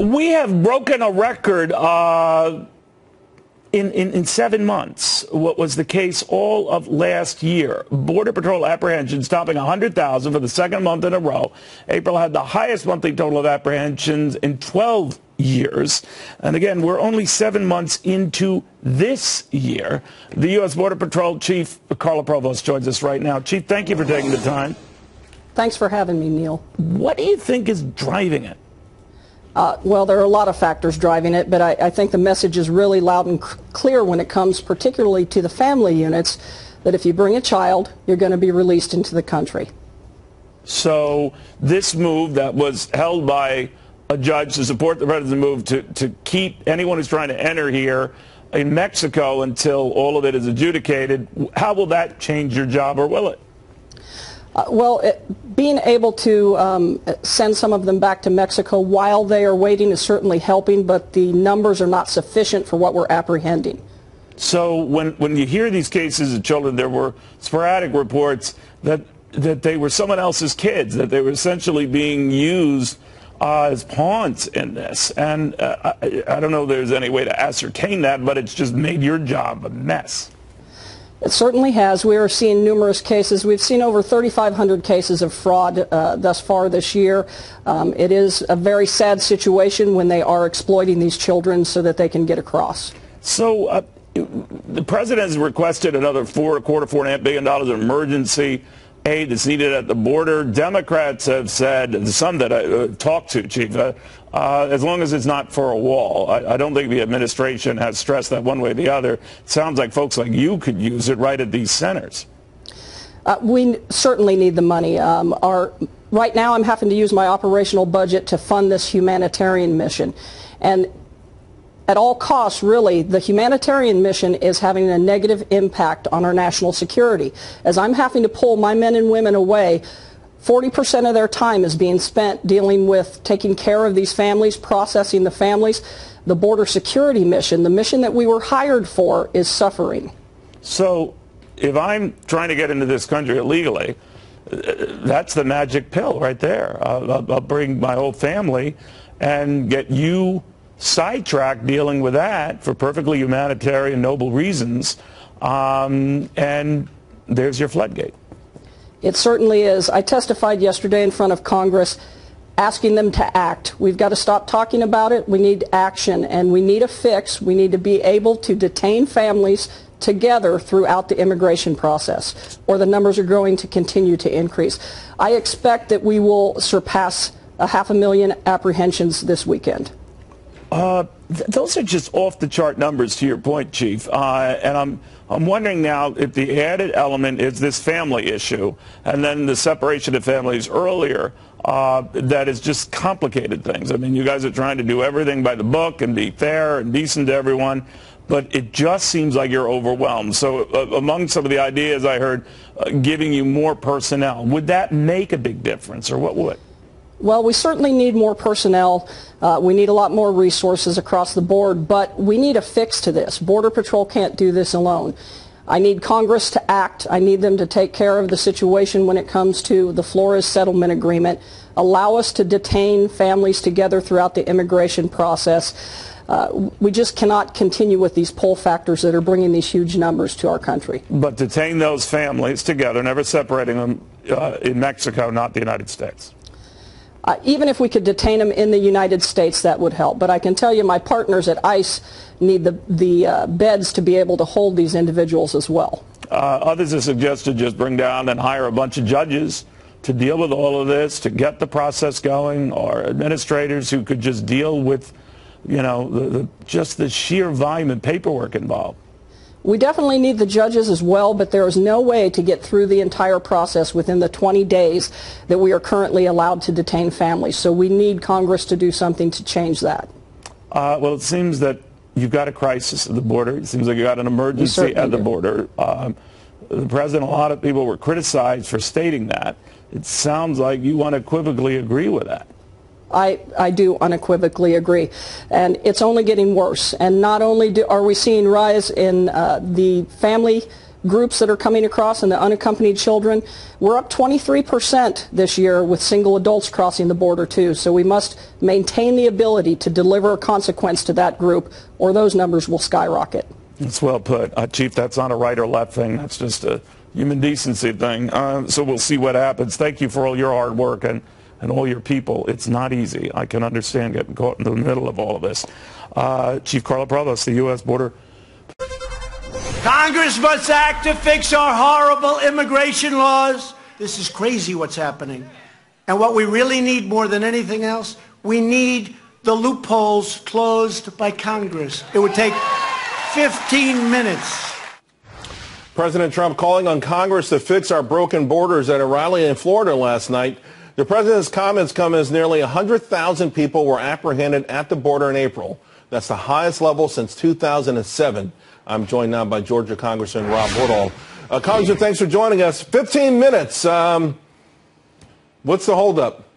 We have broken a record in 7 months, what was the case all of last year. Border Patrol apprehensions topping 100,000 for the second month in a row. April had the highest monthly total of apprehensions in 12 years. And again, we're only 7 months into this year. The U.S. Border Patrol Chief, Carla Provost, joins us right now. Chief, thank you for taking the time. Thanks for having me, Neil. What do you think is driving it? Well, there are a lot of factors driving it, but I think the message is really loud and clear when it comes particularly to the family units, that if you bring a child, you're going to be released into the country. So this move that was held by a judge to support the president's move to keep anyone who's trying to enter here in Mexico until all of it is adjudicated, how will that change your job, or will it? Being able to send some of them back to Mexico while they are waiting is certainly helping, but the numbers are not sufficient for what we're apprehending. So when you hear these cases of children, there were sporadic reports that they were someone else's kids, that they were essentially being used as pawns in this. And I don't know if there's any way to ascertain that, but it's just made your job a mess. It certainly has. We are seeing numerous cases. We've seen over 3,500 cases of fraud thus far this year. It is a very sad situation when they are exploiting these children so that they can get across. So the president has requested another $4.25 billion of emergency aid that's needed at the border. Democrats have said, some that I talked to, Chief, as long as it's not for a wall. I don't think the administration has stressed that one way or the other. It sounds like folks like you could use it right at these centers. We certainly need the money. Right now I'm having to use my operational budget to fund this humanitarian mission. And at all costs, really, the humanitarian mission is having a negative impact on our national security. As I'm having to pull my men and women away, 40% of their time is being spent dealing with taking care of these families, processing the families. The border security mission, the mission that we were hired for, is suffering. So if I'm trying to get into this country illegally, that's the magic pill right there. I'll bring my whole family and get you sidetracked dealing with that for perfectly humanitarian, noble reasons, and there's your floodgate. It certainly is. I testified yesterday in front of Congress asking them to act. We've got to stop talking about it. We need action, and we need a fix. We need to be able to detain families together throughout the immigration process, or the numbers are going to continue to increase. I expect that we will surpass 500,000 apprehensions this weekend. Those are just off-the-chart numbers, to your point, Chief. And I'm wondering now if the added element is this family issue, and then the separation of families earlier, that has just complicated things. I mean, you guys are trying to do everything by the book and be fair and decent to everyone, but it just seems like you're overwhelmed. So among some of the ideas I heard, giving you more personnel, would that make a big difference, or what would? Well, we certainly need more personnel. We need a lot more resources across the board, but we need a fix to this. Border Patrol can't do this alone. I need Congress to act. I need them to take care of the situation when it comes to the Flores settlement agreement, allow us to detain families together throughout the immigration process. We just cannot continue with these pull factors that are bringing these huge numbers to our country. But detain those families together, never separating them in Mexico, not the United States. Even if we could detain them in the United States, that would help. But I can tell you my partners at ICE need the beds to be able to hold these individuals as well. Others have suggested just bring down and hire a bunch of judges to deal with all of this, to get the process going, or administrators who could just deal with, you know, just the sheer volume of paperwork involved. We definitely need the judges as well, but there is no way to get through the entire process within the 20 days that we are currently allowed to detain families. So we need Congress to do something to change that. Well, it seems that you've got a crisis at the border. It seems like you've got an emergency at the border. The president, a lot of people were criticized for stating that. It sounds like you unequivocally agree with that. I do unequivocally agree, and it's only getting worse. And not only are we seeing rise in the family groups that are coming across and the unaccompanied children, we're up 23% this year with single adults crossing the border too. So we must maintain the ability to deliver a consequence to that group, or those numbers will skyrocket. That's well put. Chief, that's not a right or left thing. That's just a human decency thing. So we'll see what happens. Thank you for all your hard work and all your people. It's not easy. I can understand getting caught in the middle of all of this. Chief Carla Provost, the U.S. Border. Congress must act to fix our horrible immigration laws. This is crazy what's happening. And what we really need more than anything else, we need the loopholes closed by Congress. It would take 15 minutes. President Trump calling on Congress to fix our broken borders at a rally in Florida last night. The president's comments come as nearly 100,000 people were apprehended at the border in April. That's the highest level since 2007. I'm joined now by Georgia Congressman Rob Woodall. Congressman, thanks for joining us. 15 minutes. What's the holdup?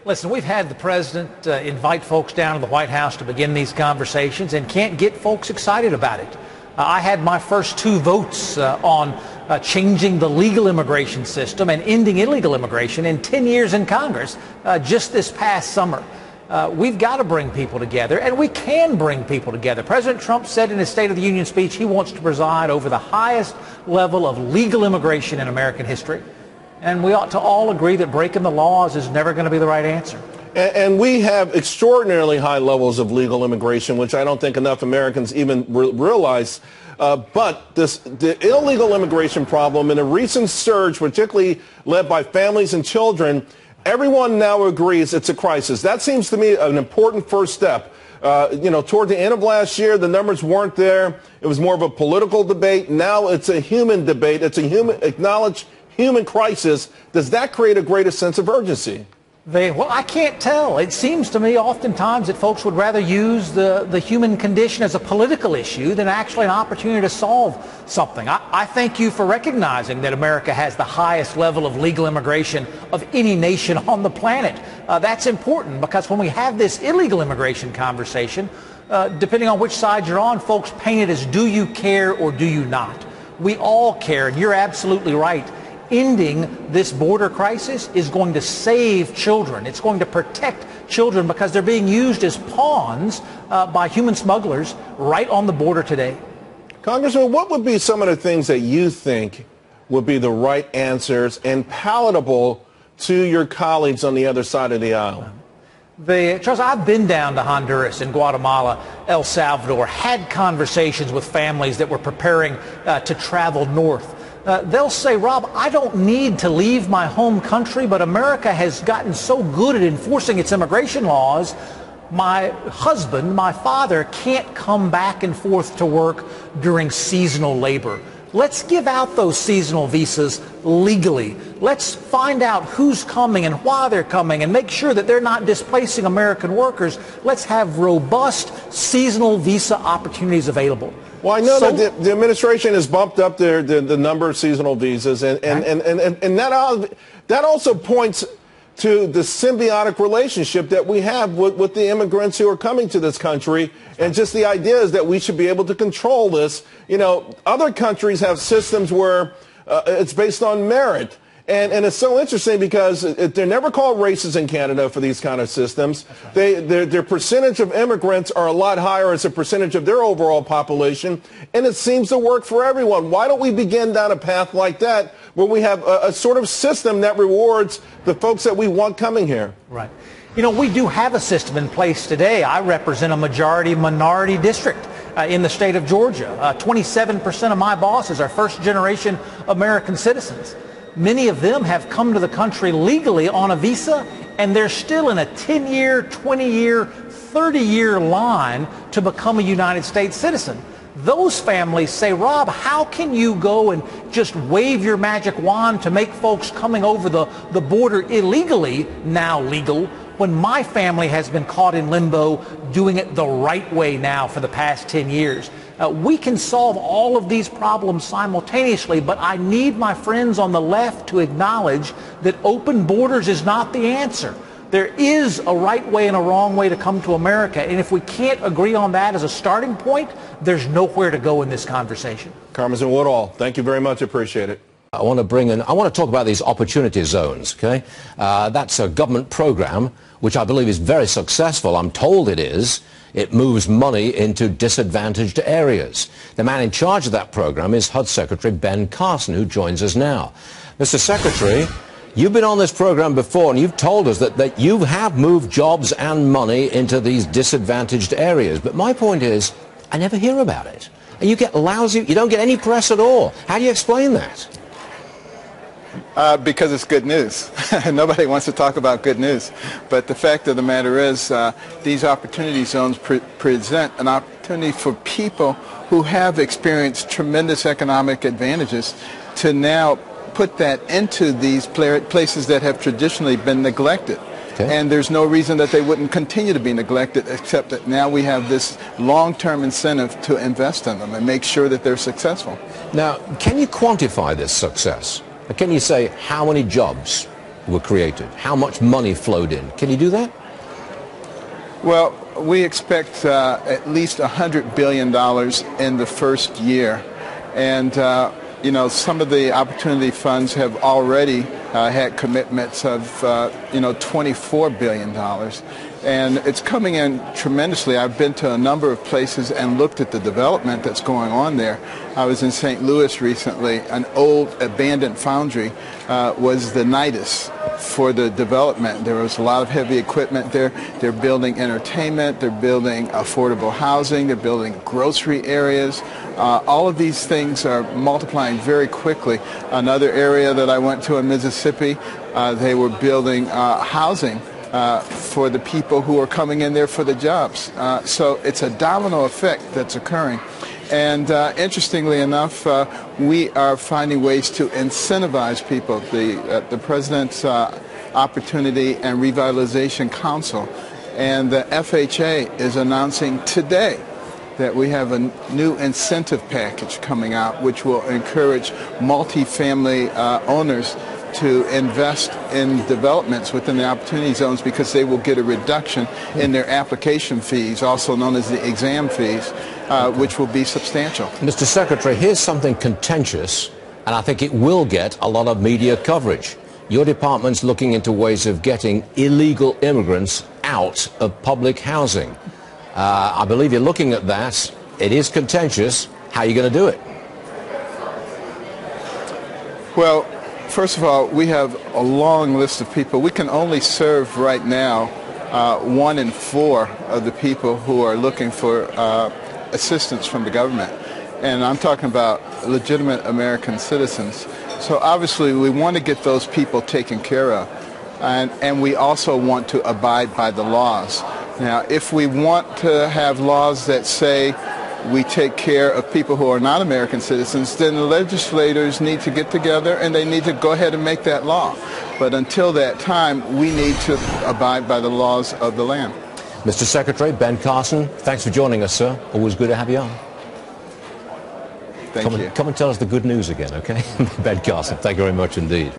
Listen, we've had the president invite folks down to the White House to begin these conversations and can't get folks excited about it. I had my first 2 votes on changing the legal immigration system and ending illegal immigration in 10 years in Congress just this past summer. We've got to bring people together, and we can bring people together. President Trump said in his State of the Union speech he wants to preside over the highest level of legal immigration in American history. And we ought to all agree that breaking the laws is never going to be the right answer. And we have extraordinarily high levels of legal immigration, which I don't think enough Americans even realize. But the illegal immigration problem, in a recent surge, particularly led by families and children, everyone now agrees it's a crisis. That seems to me an important first step. Toward the end of last year, the numbers weren't there. It was more of a political debate. Now it's a human debate. It's a acknowledged human crisis. Does that create a greater sense of urgency? Well, I can't tell. It seems to me oftentimes that folks would rather use the human condition as a political issue than actually an opportunity to solve something. I thank you for recognizing that America has the highest level of legal immigration of any nation on the planet. That's important because when we have this illegal immigration conversation, depending on which side you're on, folks paint it as do you care or do you not. We all care, and you're absolutely right. Ending this border crisis is going to save children. It's going to protect children because they're being used as pawns by human smugglers right on the border today. Congressman, what would be some of the things that you think would be the right answers and palatable to your colleagues on the other side of the aisle? Charles, I've been down to Honduras and Guatemala, El Salvador, had conversations with families that were preparing to travel north. They'll say, Rob, I don't need to leave my home country, but America has gotten so good at enforcing its immigration laws, my husband, my father, can't come back and forth to work during seasonal labor. Let's give out those seasonal visas legally. Let's find out who's coming and why they're coming and make sure that they're not displacing American workers. Let's have robust seasonal visa opportunities available. Well, I know that the administration has bumped up the number of seasonal visas, and that also points to the symbiotic relationship that we have with the immigrants who are coming to this country, and just the idea is that we should be able to control this. You know, other countries have systems where it's based on merit. And it's so interesting because they're never called races in Canada for these kind of systems. Their percentage of immigrants are a lot higher as a percentage of their overall population, and it seems to work for everyone. Why don't we begin down a path like that where we have a sort of system that rewards the folks that we want coming here? Right. You know, we do have a system in place today. I represent a majority-minority district in the state of Georgia. 27% of my bosses are first-generation American citizens. Many of them have come to the country legally on a visa, and they're still in a 10-year, 20-year, 30-year line to become a United States citizen. Those families say, Rob, how can you go and just wave your magic wand to make folks coming over the border illegally now legal when my family has been caught in limbo doing it the right way now for the past 10 years? We can solve all of these problems simultaneously, but I need my friends on the left to acknowledge that open borders is not the answer. There is a right way and a wrong way to come to America, and if we can't agree on that as a starting point, there's nowhere to go in this conversation. Congressman Woodall, thank you very much. Appreciate it. I want to talk about these opportunity zones, okay? That's a government program which I believe is very successful. I'm told it is. It moves money into disadvantaged areas. The man in charge of that program is HUD Secretary Ben Carson, who joins us now. Mr. Secretary, you've been on this program before, and you've told us that you have moved jobs and money into these disadvantaged areas. But my point is, I never hear about it. And you get lousy, you don't get any press at all. How do you explain that? Because it's good news. Nobody wants to talk about good news. But the fact of the matter is these opportunity zones present an opportunity for people who have experienced tremendous economic advantages to now put that into these places that have traditionally been neglected. Okay. And there's no reason that they wouldn't continue to be neglected, except that now we have this long-term incentive to invest in them and make sure that they're successful. Now, can you quantify this success? Can you say how many jobs were created? How much money flowed in? Can you do that? Well, we expect at least $100 billion in the first year. And, you know, some of the opportunity funds have already had commitments of, you know, $24 billion. And it's coming in tremendously. I've been to a number of places and looked at the development that's going on there. I was in St. Louis recently. An old abandoned foundry was the nidus for the development. There was a lot of heavy equipment there. They're building entertainment. They're building affordable housing. They're building grocery areas. All of these things are multiplying very quickly. Another area that I went to in Mississippi, they were building housing for the people who are coming in there for the jobs. So it's a domino effect that's occurring. And interestingly enough, we are finding ways to incentivize people. The President's Opportunity and Revitalization Council and the FHA is announcing today that we have a new incentive package coming out which will encourage multifamily owners to invest in developments within the opportunity zones because they will get a reduction in their application fees, also known as the exam fees, which will be substantial. Mr. Secretary, here's something contentious, and I think it will get a lot of media coverage. Your department's looking into ways of getting illegal immigrants out of public housing. I believe you're looking at that. It is contentious. How are you going to do it? Well, first of all, we have a long list of people. We can only serve right now 1 in 4 of the people who are looking for assistance from the government. And I'm talking about legitimate American citizens. So obviously we want to get those people taken care of. And we also want to abide by the laws. Now, if we want to have laws that say we take care of people who are not American citizens, then the legislators need to get together and they need to go ahead and make that law. But until that time, we need to abide by the laws of the land. Mr. Secretary, Ben Carson, thanks for joining us, sir. Always good to have you on. Thank you. Come and tell us the good news again, okay? Ben Carson, thank you very much indeed.